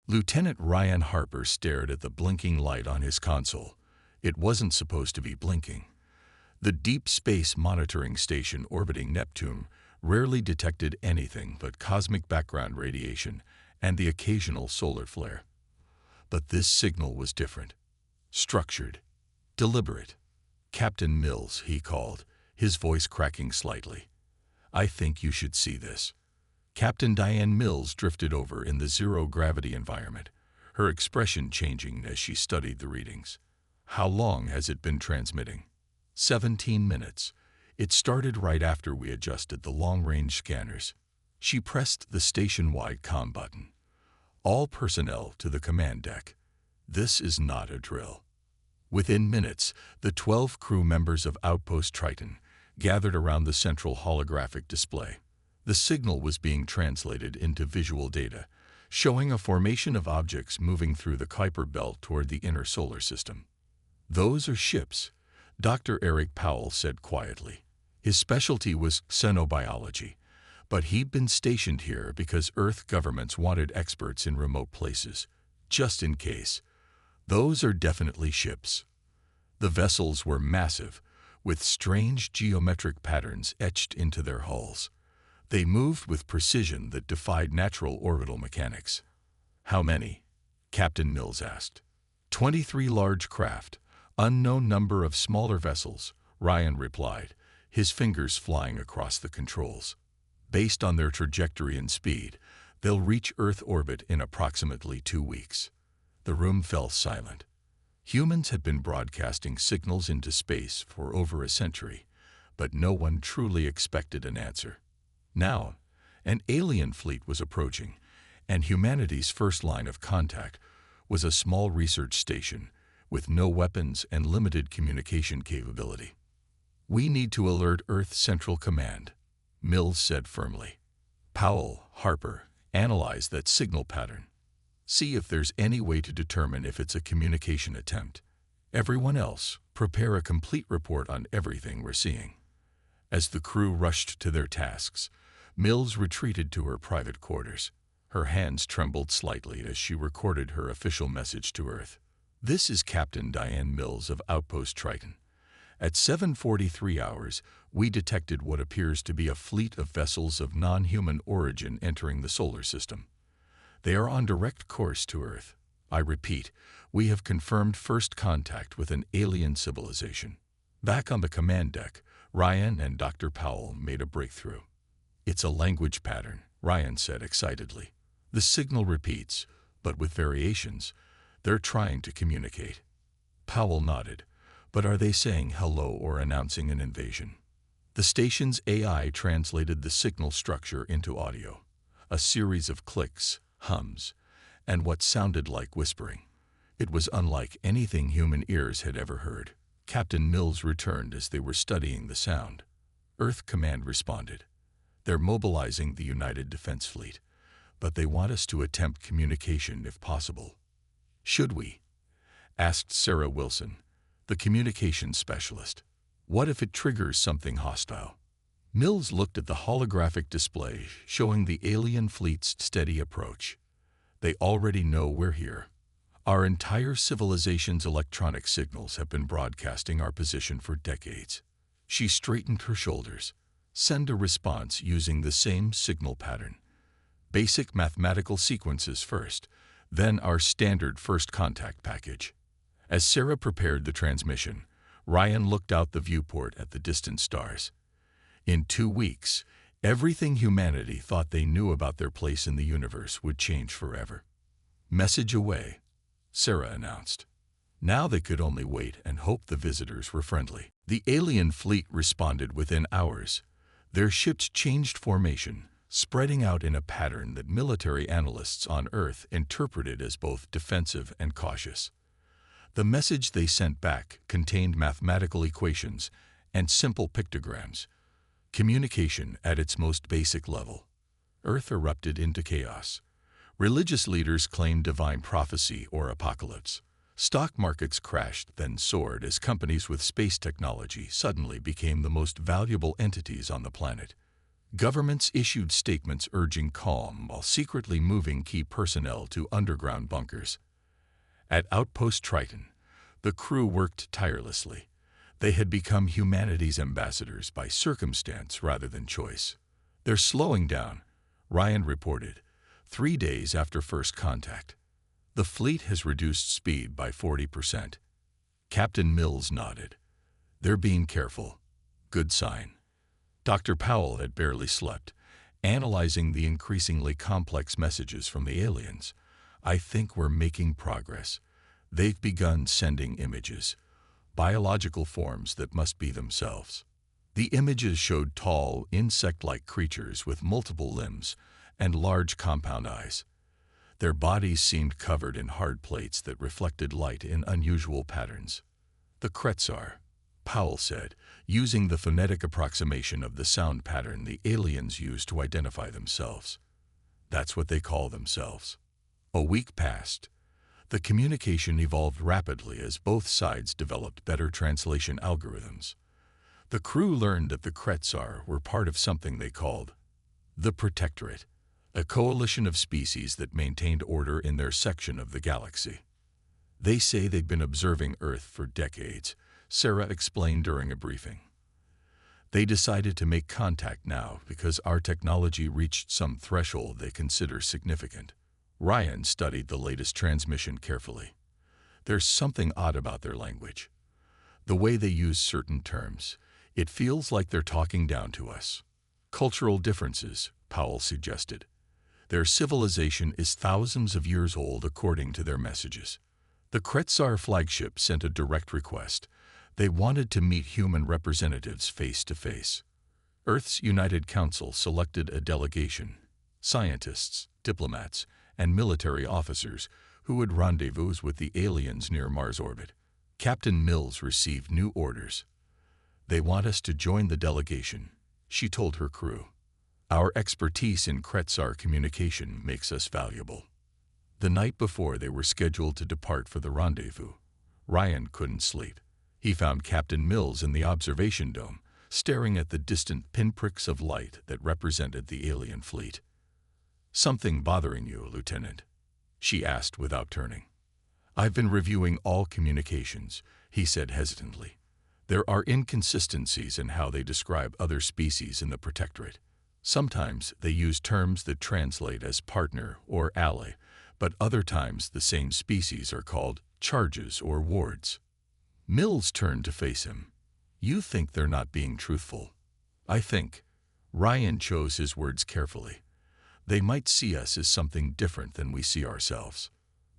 Lieutenant Ryan Harper stared at the blinking light on his console. It wasn't supposed to be blinking. The Deep Space Monitoring Station orbiting Neptune rarely detected anything but cosmic background radiation and the occasional solar flare. But this signal was different. Structured. Deliberate. "Captain Mills," he called, his voice cracking slightly. "I think you should see this." Captain Diane Mills drifted over in the zero-gravity environment, her expression changing as she studied the readings. "How long has it been transmitting?" 17 minutes. It started right after we adjusted the long-range scanners. She pressed the station-wide comm button. "All personnel to the command deck. This is not a drill." Within minutes, the 12 crew members of Outpost Triton gathered around the central holographic display. The signal was being translated into visual data, showing a formation of objects moving through the Kuiper Belt toward the inner solar system. "Those are ships," Dr. Eric Powell said quietly. His specialty was xenobiology, but he'd been stationed here because Earth governments wanted experts in remote places, just in case. "Those are definitely ships." The vessels were massive, with strange geometric patterns etched into their hulls. They moved with precision that defied natural orbital mechanics. "How many?" Captain Mills asked. 23 large craft, unknown number of smaller vessels," Ryan replied, his fingers flying across the controls. "Based on their trajectory and speed, they'll reach Earth orbit in approximately 2 weeks." The room fell silent. Humans had been broadcasting signals into space for over a century, but no one truly expected an answer. Now, an alien fleet was approaching, and humanity's first line of contact was a small research station with no weapons and limited communication capability. "We need to alert Earth Central Command," Mills said firmly. "Powell, Harper, analyze that signal pattern. See if there's any way to determine if it's a communication attempt. Everyone else, prepare a complete report on everything we're seeing." As the crew rushed to their tasks, Mills retreated to her private quarters. Her hands trembled slightly as she recorded her official message to Earth. "This is Captain Diane Mills of Outpost Triton. At 7:43 hours, we detected what appears to be a fleet of vessels of non-human origin entering the solar system. They are on direct course to Earth. I repeat, we have confirmed first contact with an alien civilization." Back on the command deck, Ryan and Dr. Powell made a breakthrough. "It's a language pattern," Ryan said excitedly. "The signal repeats, but with variations. They're trying to communicate." Powell nodded. "But are they saying hello or announcing an invasion?" The station's AI translated the signal structure into audio. A series of clicks, hums, and what sounded like whispering. It was unlike anything human ears had ever heard. Captain Mills returned as they were studying the sound. Earth Command responded. "They're mobilizing the United Defense Fleet, but they want us to attempt communication if possible." "Should we?" asked Sarah Wilson, the communications specialist. "What if it triggers something hostile?" Mills looked at the holographic display showing the alien fleet's steady approach. "They already know we're here. Our entire civilization's electronic signals have been broadcasting our position for decades." She straightened her shoulders. "Send a response using the same signal pattern. Basic mathematical sequences first, then our standard first contact package." As Sarah prepared the transmission, Ryan looked out the viewport at the distant stars. In 2 weeks, everything humanity thought they knew about their place in the universe would change forever. "Message away," Sarah announced. Now they could only wait and hope the visitors were friendly. The alien fleet responded within hours. Their ships changed formation, spreading out in a pattern that military analysts on Earth interpreted as both defensive and cautious. The message they sent back contained mathematical equations and simple pictograms. Communication at its most basic level. Earth erupted into chaos. Religious leaders claimed divine prophecy or apocalypse. Stock markets crashed, then soared as companies with space technology suddenly became the most valuable entities on the planet. Governments issued statements urging calm while secretly moving key personnel to underground bunkers. At Outpost Triton, the crew worked tirelessly. They had become humanity's ambassadors by circumstance rather than choice. "They're slowing down," Ryan reported, 3 days after first contact. "The fleet has reduced speed by 40%. Captain Mills nodded. "They're being careful. Good sign." Dr. Powell had barely slept, analyzing the increasingly complex messages from the aliens. "I think we're making progress. They've begun sending images, biological forms that must be themselves." The images showed tall, insect-like creatures with multiple limbs and large compound eyes. Their bodies seemed covered in hard plates that reflected light in unusual patterns. "The Kretzar," Powell said, using the phonetic approximation of the sound pattern the aliens used to identify themselves. "That's what they call themselves." A week passed. The communication evolved rapidly as both sides developed better translation algorithms. The crew learned that the Kretzar were part of something they called the Protectorate, a coalition of species that maintained order in their section of the galaxy. "They say they've been observing Earth for decades," Sarah explained during a briefing. "They decided to make contact now because our technology reached some threshold they consider significant." Ryan studied the latest transmission carefully. "There's something odd about their language. The way they use certain terms. It feels like they're talking down to us." "Cultural differences," Powell suggested. "Their civilization is thousands of years old according to their messages." The Kretzar flagship sent a direct request. They wanted to meet human representatives face to face. Earth's United Council selected a delegation, scientists, diplomats, and military officers who would rendezvous with the aliens near Mars orbit. Captain Mills received new orders. "They want us to join the delegation," she told her crew. "Our expertise in Kretzar communication makes us valuable." The night before they were scheduled to depart for the rendezvous, Ryan couldn't sleep. He found Captain Mills in the observation dome, staring at the distant pinpricks of light that represented the alien fleet. "Something bothering you, Lieutenant?" she asked without turning. "I've been reviewing all communications," he said hesitantly. "There are inconsistencies in how they describe other species in the Protectorate. Sometimes they use terms that translate as partner or ally, but other times the same species are called charges or wards." Mills turned to face him. "You think they're not being truthful?" "I think." Ryan chose his words carefully. "They might see us as something different than we see ourselves."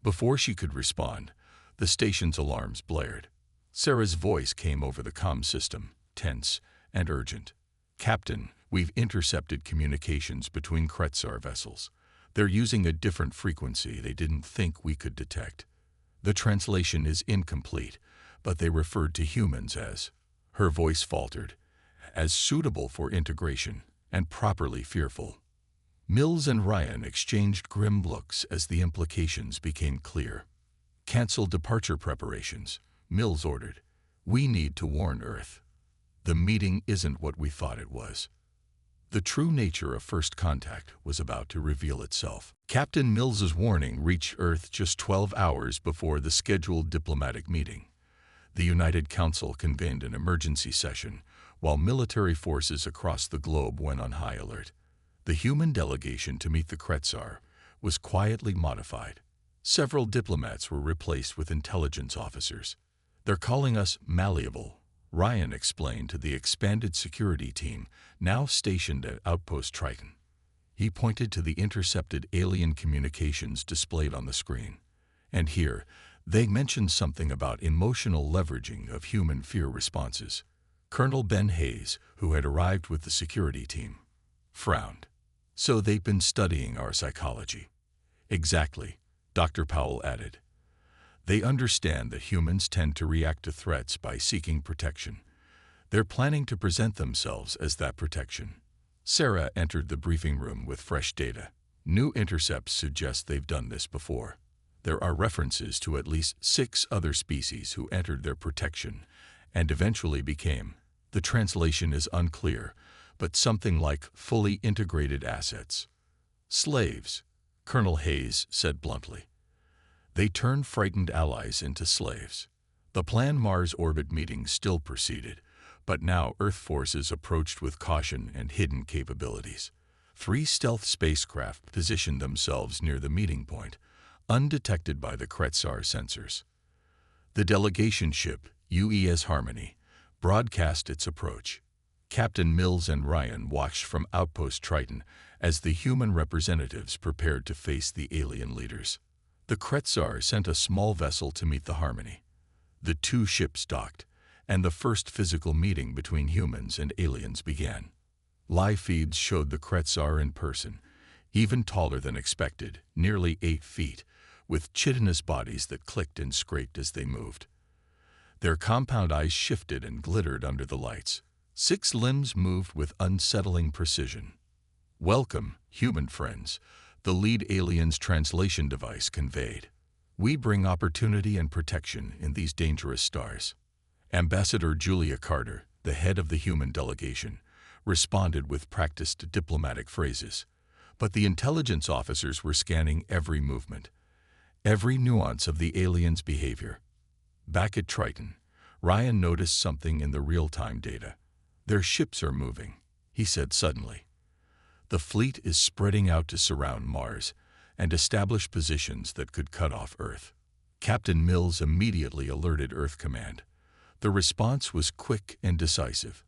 Before she could respond, the station's alarms blared. Sarah's voice came over the comm system, tense and urgent. "Captain, we've intercepted communications between Kretzar vessels. They're using a different frequency they didn't think we could detect. The translation is incomplete, but they referred to humans as," her voice faltered, "as suitable for integration and properly fearful." Mills and Ryan exchanged grim looks as the implications became clear. "Cancel departure preparations," Mills ordered. "We need to warn Earth. The meeting isn't what we thought it was." The true nature of first contact was about to reveal itself. Captain Mills's warning reached Earth just 12 hours before the scheduled diplomatic meeting. The United Council convened an emergency session, while military forces across the globe went on high alert. The human delegation to meet the Kretzar was quietly modified. Several diplomats were replaced with intelligence officers. "They're calling us malleable," Ryan explained to the expanded security team now stationed at Outpost Triton. He pointed to the intercepted alien communications displayed on the screen. "And here, they mentioned something about emotional leveraging of human fear responses." Colonel Ben Hayes, who had arrived with the security team, frowned. "So they've been studying our psychology." "Exactly," Dr. Powell added. "They understand that humans tend to react to threats by seeking protection. They're planning to present themselves as that protection." Sarah entered the briefing room with fresh data. "New intercepts suggest they've done this before. There are references to at least 6 other species who entered their protection and eventually became. The translation is unclear, but something like fully integrated assets. Slaves, Colonel Hayes said bluntly. They turned frightened allies into slaves. The planned Mars orbit meeting still proceeded, but now Earth forces approached with caution and hidden capabilities. 3 stealth spacecraft positioned themselves near the meeting point, undetected by the Kretzar sensors. The delegation ship, UES Harmony, broadcast its approach. Captain Mills and Ryan watched from Outpost Triton as the human representatives prepared to face the alien leaders. The Kretzar sent a small vessel to meet the Harmony. The 2 ships docked, and the first physical meeting between humans and aliens began. Live feeds showed the Kretzar in person, even taller than expected, nearly 8 feet, with chitinous bodies that clicked and scraped as they moved. Their compound eyes shifted and glittered under the lights. 6 limbs moved with unsettling precision. "Welcome, human friends," the lead alien's translation device conveyed. "We bring opportunity and protection in these dangerous stars." Ambassador Julia Carter, the head of the human delegation, responded with practiced diplomatic phrases, but the intelligence officers were scanning every movement, every nuance of the aliens' behavior. Back at Triton, Ryan noticed something in the real-time data. "Their ships are moving," he said suddenly. "The fleet is spreading out to surround Mars and establish positions that could cut off Earth." Captain Mills immediately alerted Earth Command. The response was quick and decisive.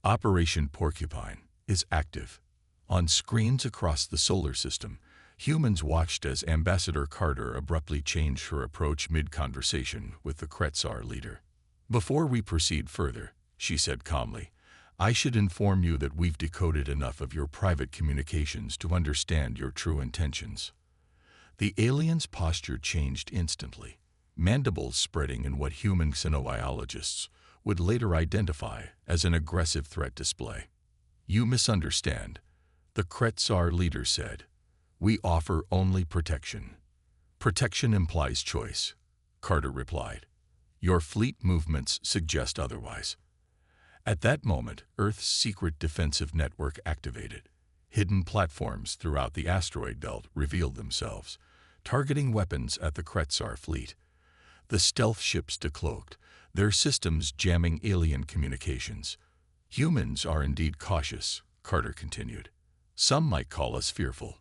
"Operation Porcupine is active." On screens across the solar system, humans watched as Ambassador Carter abruptly changed her approach mid-conversation with the Kretzar leader. "Before we proceed further," she said calmly, "I should inform you that we've decoded enough of your private communications to understand your true intentions." The alien's posture changed instantly, mandibles spreading in what human xenobiologists would later identify as an aggressive threat display. "You misunderstand," the Kretzar leader said. "We offer only protection." "Protection implies choice," Carter replied. "Your fleet movements suggest otherwise." At that moment, Earth's secret defensive network activated. Hidden platforms throughout the asteroid belt revealed themselves, targeting weapons at the Kretzar fleet. The stealth ships decloaked, their systems jamming alien communications. "Humans are indeed cautious," Carter continued. "Some might call us fearful.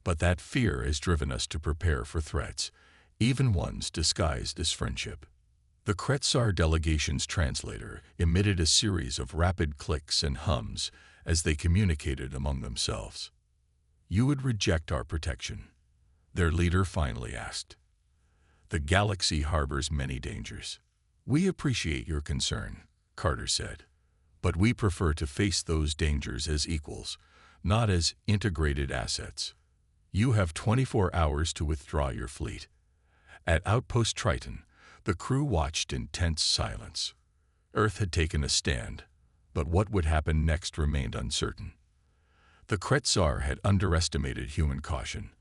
But that fear has driven us to prepare for threats, even ones disguised as friendship." The Kretzar delegation's translator emitted a series of rapid clicks and hums as they communicated among themselves. "You would reject our protection?" their leader finally asked. "The galaxy harbors many dangers." "We appreciate your concern," Carter said, "but we prefer to face those dangers as equals, not as integrated assets. You have 24 hours to withdraw your fleet." At Outpost Triton, the crew watched in tense silence. Earth had taken a stand, but what would happen next remained uncertain. The Kretzar had underestimated human caution.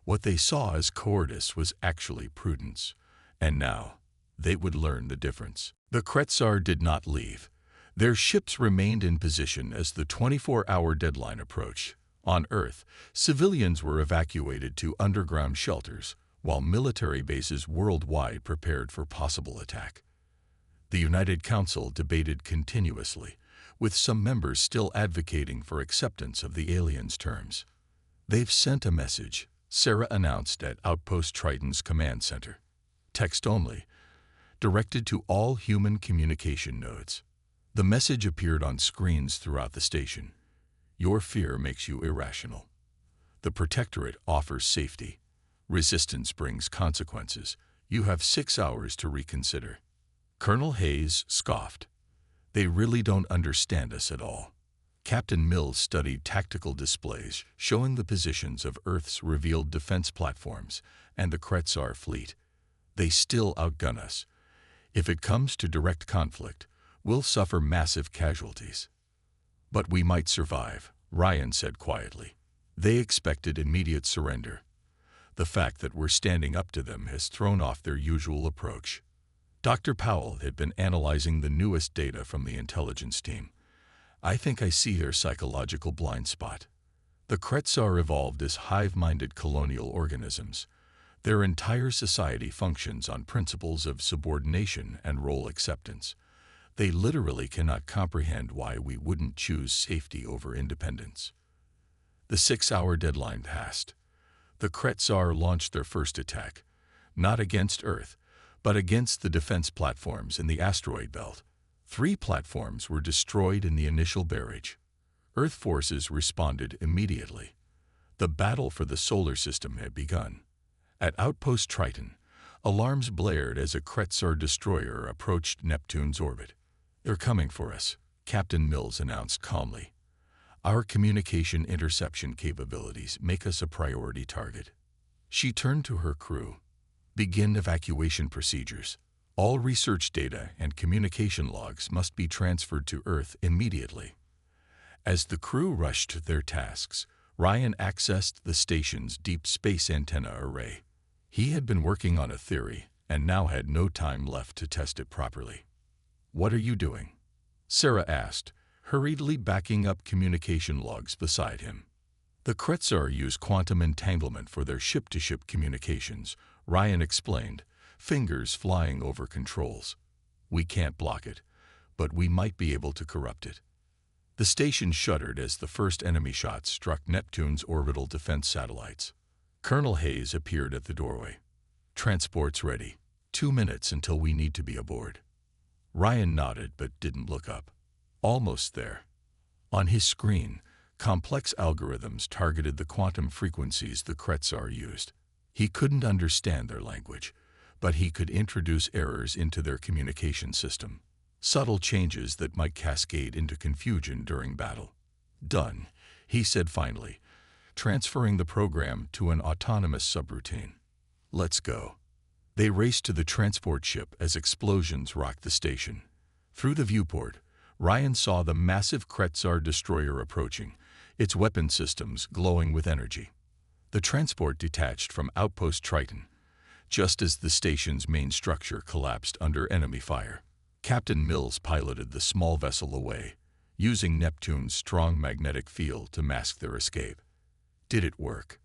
What they saw as cowardice was actually prudence, and now they would learn the difference. The Kretzar did not leave. Their ships remained in position as the 24-hour deadline approached. On Earth, civilians were evacuated to underground shelters, while military bases worldwide prepared for possible attack. The United Council debated continuously, with some members still advocating for acceptance of the aliens' terms. "They've sent a message," Sarah announced at Outpost Triton's command center. "Text only, directed to all human communication nodes." The message appeared on screens throughout the station. "Your fear makes you irrational. The Protectorate offers safety. Resistance brings consequences. You have 6 hours to reconsider." Colonel Hayes scoffed. "They really don't understand us at all." Captain Mills studied tactical displays showing the positions of Earth's revealed defense platforms and the Kretzar fleet. "They still outgun us. If it comes to direct conflict, we'll suffer massive casualties." "But we might survive," Ryan said quietly. They expected immediate surrender. The fact that we're standing up to them has thrown off their usual approach. Dr. Powell had been analyzing the newest data from the intelligence team. I think I see their psychological blind spot. The Kretzar evolved as hive-minded colonial organisms. Their entire society functions on principles of subordination and role acceptance. They literally cannot comprehend why we wouldn't choose safety over independence. The 6-hour deadline passed. The Kretzar launched their first attack, not against Earth, but against the defense platforms in the asteroid belt. 3 platforms were destroyed in the initial barrage. Earth forces responded immediately. The battle for the solar system had begun. At Outpost Triton, alarms blared as a Kretzar destroyer approached Neptune's orbit. "They're coming for us," Captain Mills announced calmly. "Our communication interception capabilities make us a priority target." She turned to her crew. "Begin evacuation procedures. All research data and communication logs must be transferred to Earth immediately." As the crew rushed to their tasks, Ryan accessed the station's deep space antenna array. He had been working on a theory and now had no time left to test it properly. "What are you doing?" Sarah asked, hurriedly backing up communication logs beside him. "The Kretzar use quantum entanglement for their ship-to-ship communications," Ryan explained, fingers flying over controls. "We can't block it, but we might be able to corrupt it." The station shuddered as the first enemy shots struck Neptune's orbital defense satellites. Colonel Hayes appeared at the doorway. "Transport's ready. 2 minutes until we need to be aboard." Ryan nodded but didn't look up. Almost there. On his screen, complex algorithms targeted the quantum frequencies the Kretzar used. He couldn't understand their language, but he could introduce errors into their communication system. Subtle changes that might cascade into confusion during battle. "Done," he said finally, transferring the program to an autonomous subroutine. "Let's go." They raced to the transport ship as explosions rocked the station. Through the viewport, Ryan saw the massive Kretzar destroyer approaching, its weapon systems glowing with energy. The transport detached from Outpost Triton, just as the station's main structure collapsed under enemy fire. Captain Mills piloted the small vessel away, using Neptune's strong magnetic field to mask their escape. "Did it work?"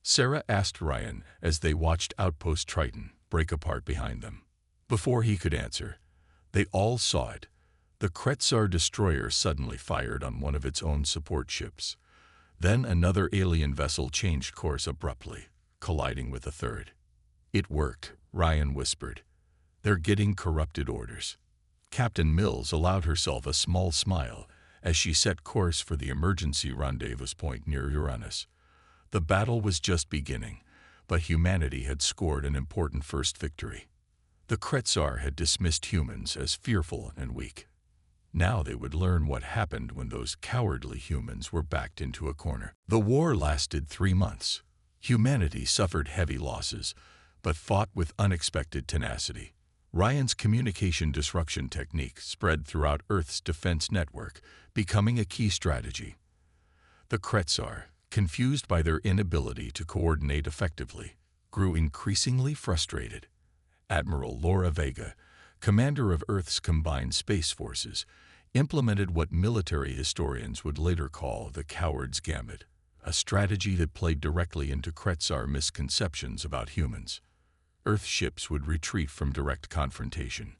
Sarah asked Ryan as they watched Outpost Triton break apart behind them. Before he could answer, they all saw it. The Kretzar destroyer suddenly fired on one of its own support ships. Then another alien vessel changed course abruptly, colliding with a third. "It worked," Ryan whispered. "They're getting corrupted orders." Captain Mills allowed herself a small smile as she set course for the emergency rendezvous point near Uranus. The battle was just beginning, but humanity had scored an important first victory. The Kretzar had dismissed humans as fearful and weak. Now they would learn what happened when those cowardly humans were backed into a corner. The war lasted 3 months. Humanity suffered heavy losses, but fought with unexpected tenacity. Ryan's communication disruption technique spread throughout Earth's defense network, becoming a key strategy. The Kretzar, confused by their inability to coordinate effectively, grew increasingly frustrated. Admiral Laura Vega, commander of Earth's combined space forces, implemented what military historians would later call the coward's gambit, a strategy that played directly into Kretzar misconceptions about humans. Earth ships would retreat from direct confrontation,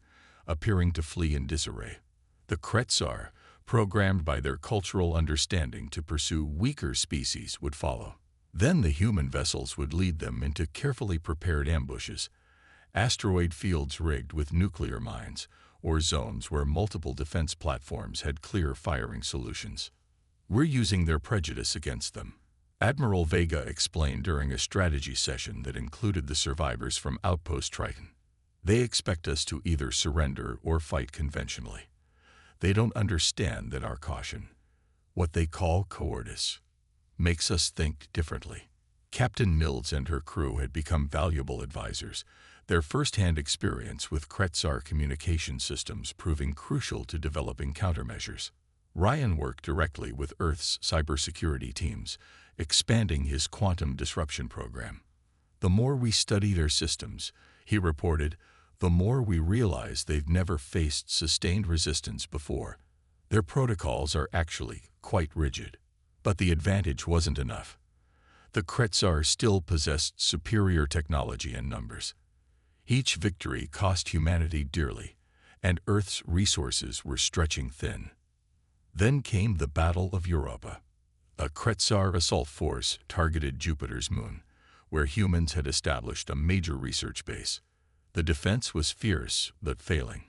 appearing to flee in disarray. The Kretzar, programmed by their cultural understanding to pursue weaker species, would follow. Then the human vessels would lead them into carefully prepared ambushes, asteroid fields rigged with nuclear mines, or zones where multiple defense platforms had clear firing solutions. "We're using their prejudice against them," Admiral Vega explained during a strategy session that included the survivors from Outpost Triton. "They expect us to either surrender or fight conventionally. They don't understand that our caution, what they call cowardice, makes us think differently." Captain Mills and her crew had become valuable advisors, their first-hand experience with Kretzar communication systems proving crucial to developing countermeasures. Ryan worked directly with Earth's cybersecurity teams, expanding his quantum disruption program. "The more we study their systems," he reported, "the more we realize they've never faced sustained resistance before. Their protocols are actually quite rigid. But the advantage wasn't enough. The Kretzar still possessed superior technology and numbers. Each victory cost humanity dearly, and Earth's resources were stretching thin. Then came the Battle of Europa. A Kretzar assault force targeted Jupiter's moon, where humans had established a major research base. The defense was fierce but failing.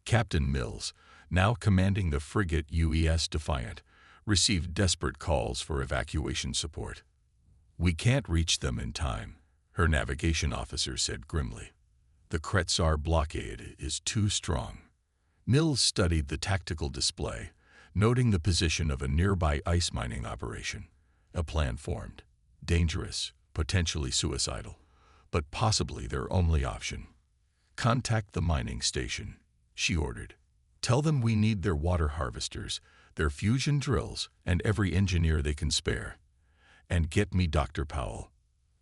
Captain Mills, now commanding the frigate UES Defiant, received desperate calls for evacuation support. "We can't reach them in time," her navigation officer said grimly. "The Kretzar blockade is too strong." Mills studied the tactical display, noting the position of a nearby ice mining operation. A plan formed. Dangerous, potentially suicidal, but possibly their only option. "Contact the mining station," she ordered. "Tell them we need their water harvesters, their fusion drills, and every engineer they can spare. And get me Dr. Powell."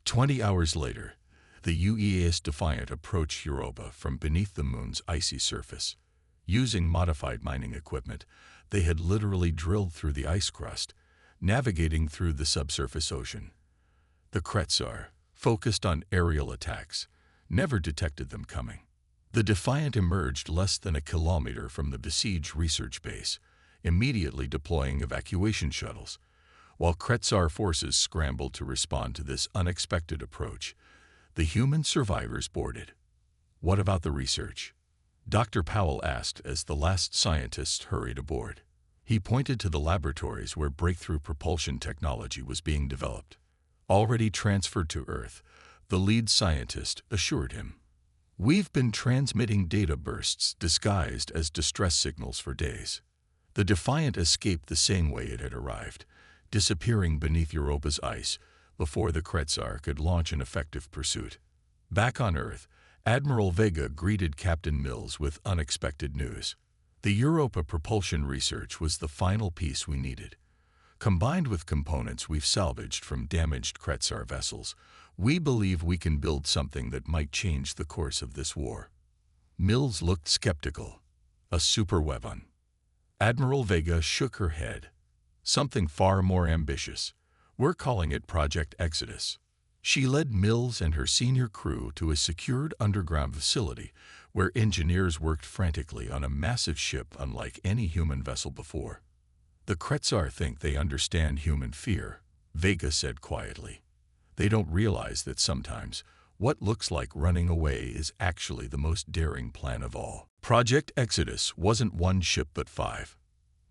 20 hours later, the UES Defiant approached Europa from beneath the moon's icy surface. Using modified mining equipment, they had literally drilled through the ice crust, navigating through the subsurface ocean. The Kretzar, focused on aerial attacks, never detected them coming. The Defiant emerged less than a kilometer from the besieged research base, immediately deploying evacuation shuttles. While Kretzar forces scrambled to respond to this unexpected approach, the human survivors boarded. "What about the research?" Dr. Powell asked as the last scientists hurried aboard. He pointed to the laboratories where breakthrough propulsion technology was being developed. "Already transferred to Earth," the lead scientist assured him. "We've been transmitting data bursts disguised as distress signals for days." The Defiant escaped the same way it had arrived, disappearing beneath Europa's ice before the Kretzar could launch an effective pursuit. Back on Earth, Admiral Vega greeted Captain Mills with unexpected news. "The Europa propulsion research was the final piece we needed. Combined with components we've salvaged from damaged Kretzar vessels, we believe we can build something that might change the course of this war." Mills looked skeptical. "A superweapon?" Admiral Vega shook her head. "Something far more ambitious. We're calling it Project Exodus." She led Mills and her senior crew to a secured underground facility where engineers worked frantically on a massive ship unlike any human vessel before. "The Kretzar think they understand human fear," Vega said quietly. "They don't realize that sometimes what looks like running away is actually the most daring plan of all." Project Exodus wasn't one ship but 5.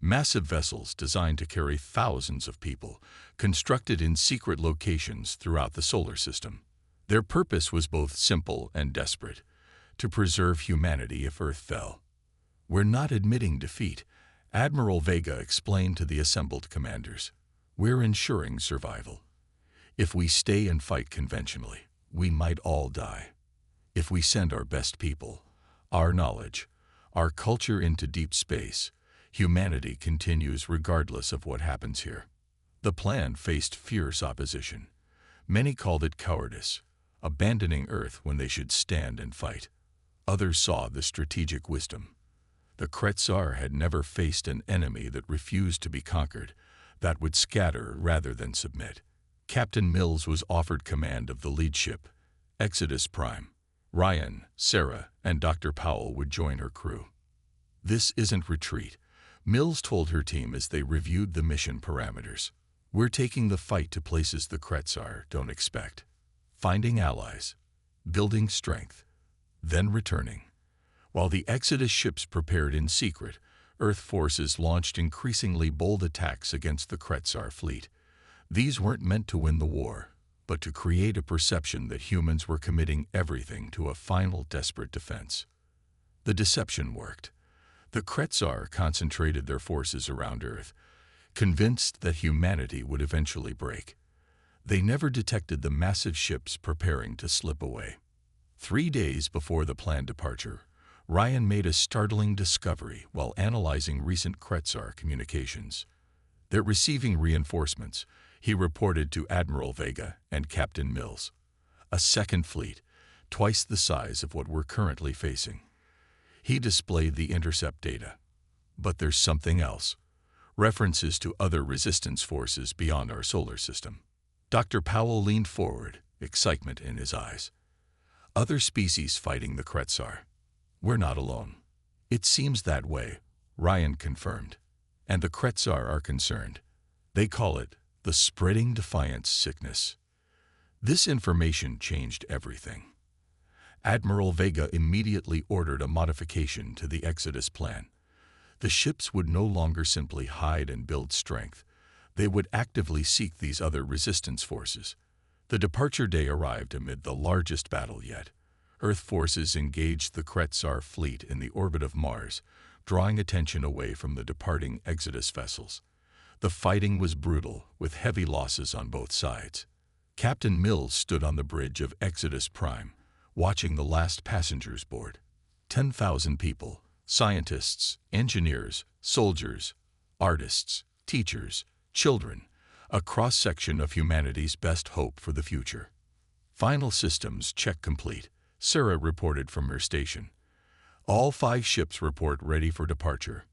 Massive vessels designed to carry thousands of people, constructed in secret locations throughout the solar system. Their purpose was both simple and desperate: to preserve humanity if Earth fell. "We're not admitting defeat," Admiral Vega explained to the assembled commanders. "We're ensuring survival. If we stay and fight conventionally, we might all die. If we send our best people, our knowledge, our culture into deep space, humanity continues regardless of what happens here." The plan faced fierce opposition. Many called it cowardice, abandoning Earth when they should stand and fight. Others saw the strategic wisdom. The Kretzar had never faced an enemy that refused to be conquered, that would scatter rather than submit. Captain Mills was offered command of the lead ship, Exodus Prime. Ryan, Sarah, and Dr. Powell would join her crew. "This isn't retreat," Mills told her team as they reviewed the mission parameters. "We're taking the fight to places the Kretzar don't expect. Finding allies, building strength, then returning." While the Exodus ships prepared in secret, Earth forces launched increasingly bold attacks against the Kretzar fleet. These weren't meant to win the war, but to create a perception that humans were committing everything to a final desperate defense. The deception worked. The Kretzar concentrated their forces around Earth, convinced that humanity would eventually break. They never detected the massive ships preparing to slip away. 3 days before the planned departure, Ryan made a startling discovery while analyzing recent Kretzar communications. "They're receiving reinforcements," he reported to Admiral Vega and Captain Mills. "A second fleet, twice the size of what we're currently facing." He displayed the intercept data. But there's something else. References to other resistance forces beyond our solar system. Dr. Powell leaned forward, excitement in his eyes. Other species fighting the Kretzar. We're not alone. It seems that way, Ryan confirmed. And the Kretzar are concerned. They call it the spreading defiance sickness. This information changed everything. Admiral Vega immediately ordered a modification to the Exodus plan. The ships would no longer simply hide and build strength. They would actively seek these other resistance forces. The departure day arrived amid the largest battle yet. Earth forces engaged the Kretzar fleet in the orbit of Mars, drawing attention away from the departing Exodus vessels. The fighting was brutal, with heavy losses on both sides. Captain Mills stood on the bridge of Exodus Prime, watching the last passengers board. 10,000 people, scientists, engineers, soldiers, artists, teachers, children, a cross-section of humanity's best hope for the future. Final systems check complete, Sarah reported from her station. All 5 ships report ready for departure.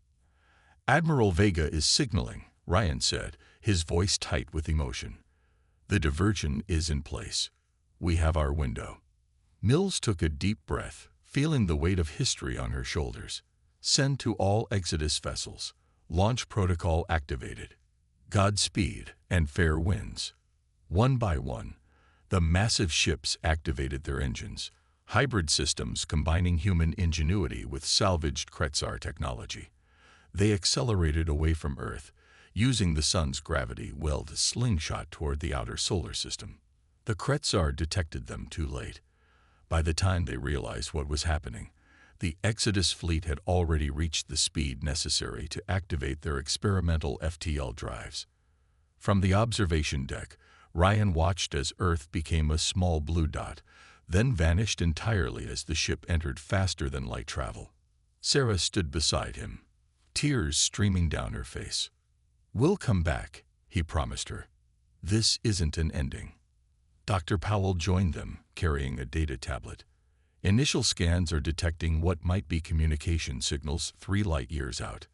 Admiral Vega is signaling, Ryan said, his voice tight with emotion. The diversion is in place. We have our window. Mills took a deep breath, feeling the weight of history on her shoulders. Send to all Exodus vessels. Launch protocol activated. Godspeed and fair winds. One by one, the massive ships activated their engines, hybrid systems combining human ingenuity with salvaged Kretzar technology. They accelerated away from Earth, using the sun's gravity well to slingshot toward the outer solar system. The Kretzar detected them too late. By the time they realized what was happening, the Exodus fleet had already reached the speed necessary to activate their experimental FTL drives. From the observation deck, Ryan watched as Earth became a small blue dot, then vanished entirely as the ship entered faster-than-light travel. Sarah stood beside him, tears streaming down her face. "We'll come back," he promised her. "This isn't an ending." Dr. Powell joined them, carrying a data tablet. Initial scans are detecting what might be communication signals 3 light-years out.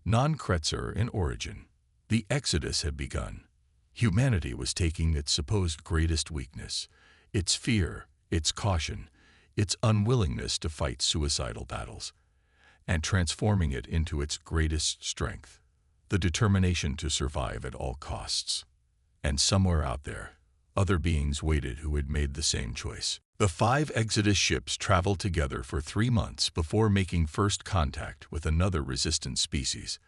Non-Kretzar in origin. The Exodus had begun. Humanity was taking its supposed greatest weakness, its fear, its caution, its unwillingness to fight suicidal battles, and transforming it into its greatest strength, the determination to survive at all costs. And somewhere out there, other beings waited who had made the same choice. The 5 Exodus ships traveled together for 3 months before making first contact with another resistant species.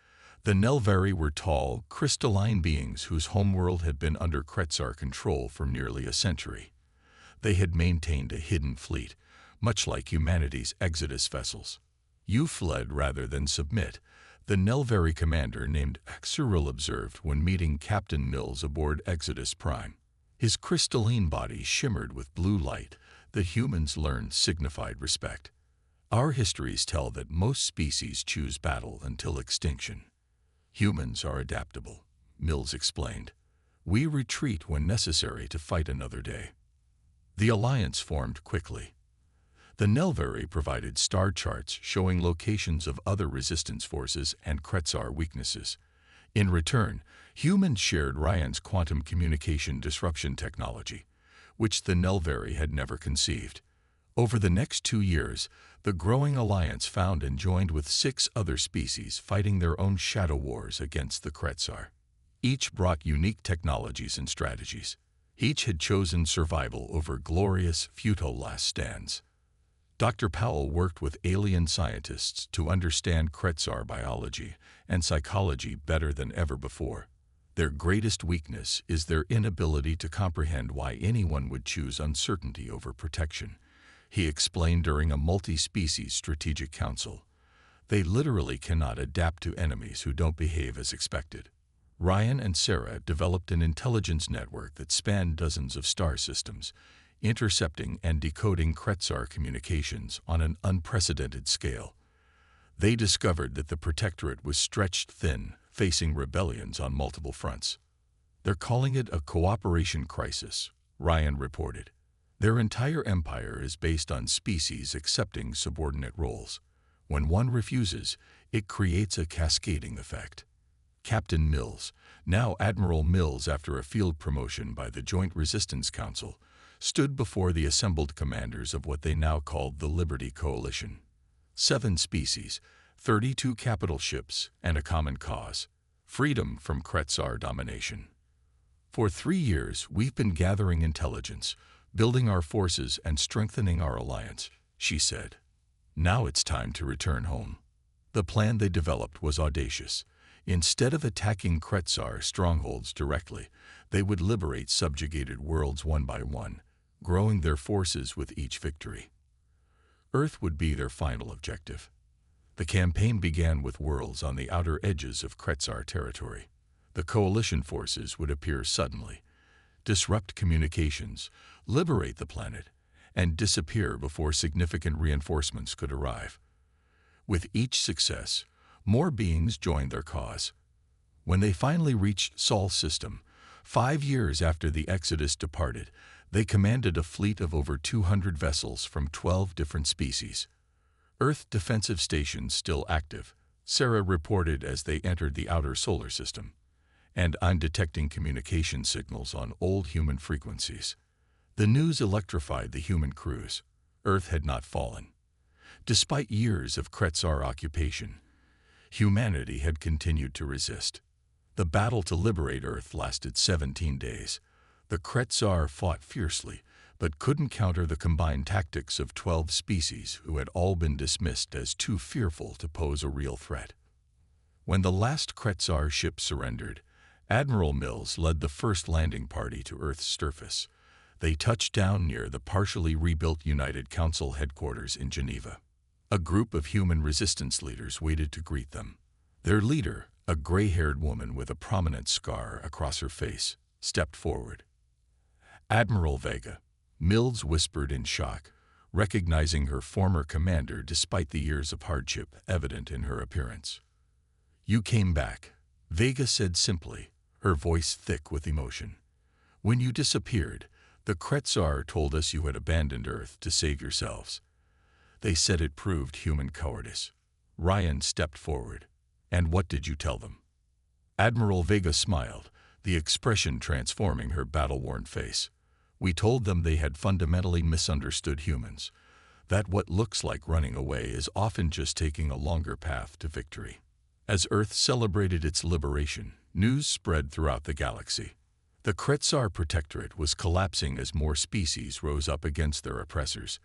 The Nelvari were tall, crystalline beings whose homeworld had been under Kretzar control for nearly a century. They had maintained a hidden fleet, much like humanity's Exodus vessels. "You fled rather than submit," the Nelvari commander named Cyril observed when meeting Captain Mills aboard Exodus Prime. His crystalline body shimmered with blue light that humans learned signified respect. "Our histories tell that most species choose battle until extinction. Humans are adaptable," Mills explained. "We retreat when necessary to fight another day." The alliance formed quickly. The Nelvari provided star charts showing locations of other resistance forces and Kretzar weaknesses. In return, humans shared Ryan's quantum communication disruption technology, which the Nelvari had never conceived. Over the next 2 years, the growing alliance found and joined with 6 other species fighting their own shadow wars against the Kretzar. Each brought unique technologies and strategies. Each had chosen survival over glorious, futile last stands. Dr. Powell worked with alien scientists to understand Kretzar biology and psychology better than ever before. Their greatest weakness is their inability to comprehend why anyone would choose uncertainty over protection, he explained during a multi-species strategic council. They literally cannot adapt to enemies who don't behave as expected. Ryan and Sarah developed an intelligence network that spanned dozens of star systems, intercepting and decoding Kretzar communications on an unprecedented scale. They discovered that the Protectorate was stretched thin, facing rebellions on multiple fronts. "They're calling it a cooperation crisis," Ryan reported. "Their entire empire is based on species accepting subordinate roles. When one refuses, It creates a cascading effect. Captain Mills, now Admiral Mills after a field promotion by the Joint Resistance Council, stood before the assembled commanders of what they now called the Liberty Coalition. 7 species, 32 capital ships, and a common cause: freedom from Kretzar domination. For 3 years, we've been gathering intelligence, building our forces, and strengthening our alliance, she said. Now it's time to return home. The plan they developed was audacious. Instead of attacking Kretzar strongholds directly, they would liberate subjugated worlds one by one, growing their forces with each victory. Earth would be their final objective. The campaign began with worlds on the outer edges of Kretzar territory. The coalition forces would appear suddenly, disrupt communications, liberate the planet, and disappear before significant reinforcements could arrive. With each success, more beings joined their cause. When they finally reached Sol system, 5 years after the Exodus departed, they commanded a fleet of over 200 vessels from 12 different species. Earth defensive stations still active, Sarah reported as they entered the outer solar system. And I'm detecting communication signals on old human frequencies. The news electrified the human crews. Earth had not fallen. Despite years of Kretzar occupation, humanity had continued to resist. The battle to liberate Earth lasted 17 days. The Kretzar fought fiercely, but couldn't counter the combined tactics of 12 species who had all been dismissed as too fearful to pose a real threat. When the last Kretzar ship surrendered, Admiral Mills led the first landing party to Earth's surface. They touched down near the partially rebuilt United Council headquarters in Geneva. A group of human resistance leaders waited to greet them. Their leader, a gray-haired woman with a prominent scar across her face, stepped forward. Admiral Vega, Mills whispered in shock, recognizing her former commander despite the years of hardship evident in her appearance. "You came back," Vega said simply, her voice thick with emotion. "When you disappeared, the Kretzar told us you had abandoned Earth to save yourselves. They said it proved human cowardice." Ryan stepped forward. "And what did you tell them?" Admiral Vega smiled, the expression transforming her battle-worn face. "We told them they had fundamentally misunderstood humans, that what looks like running away is often just taking a longer path to victory." As Earth celebrated its liberation, news spread throughout the galaxy. The Kretzar Protectorate was collapsing as more species rose up against their oppressors.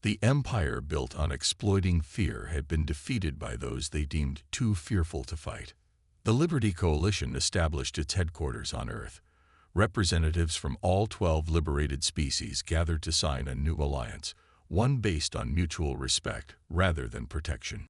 The empire built on exploiting fear had been defeated by those they deemed too fearful to fight. The Liberty Coalition established its headquarters on Earth. Representatives from all 12 liberated species gathered to sign a new alliance, one based on mutual respect rather than protection.